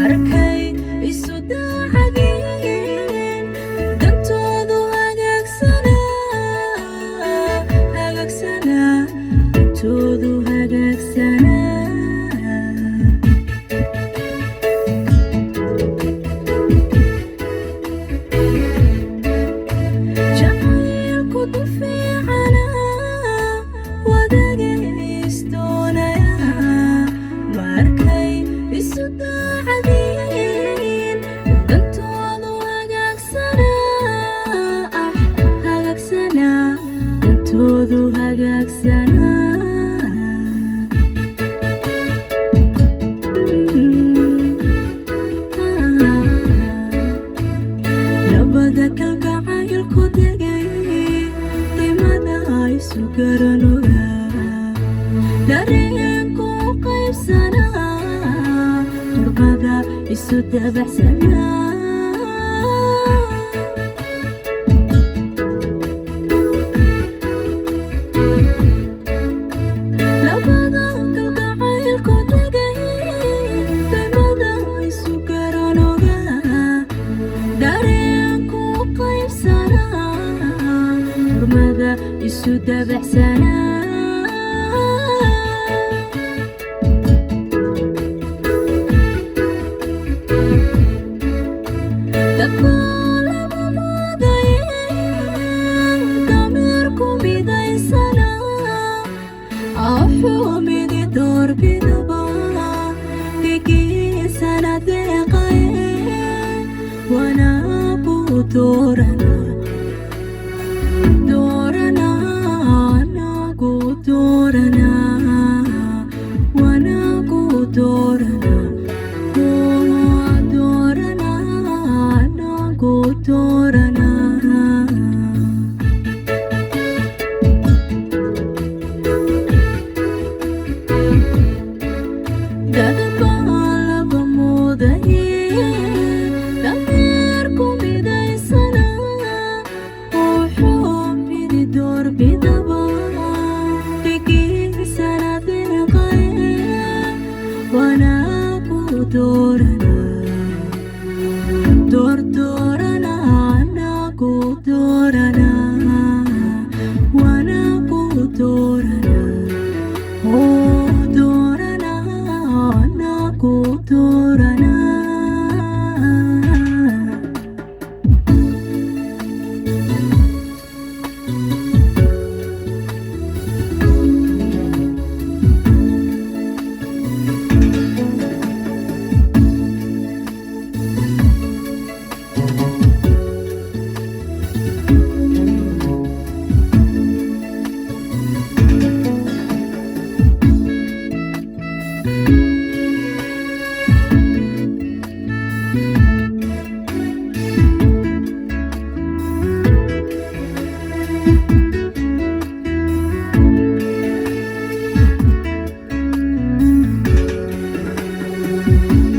markay isu daacadeen dantoodu dantoodu hagaagsanaa jacaylku dul fiicanaa wadagaystoonaya markay isu daacadeen dantoodu hagaagsanaa dantoodu hagaagsanaa labada kalgacaylku degay qiimada isu garanoga dareenku qaybsanaa turbada isu dabaxsanaa labada kalgacaylku degay qiimada isu garanoga dareenku qaybsanaa turmada isu dabaxsanaa dadku laba moodayeen dameerku midaysanaa afuu midi doorbidaba dhigiisana deeqayeen wanaagu anagu dooranaa wanaagu anagu dooranaa dadba laba moodayeen dameerku midaysanaa wuxuu midi doorbidaba dhigiisana deeqayeen wanaagu anagu dooranaa wanaagu anagu dooranaa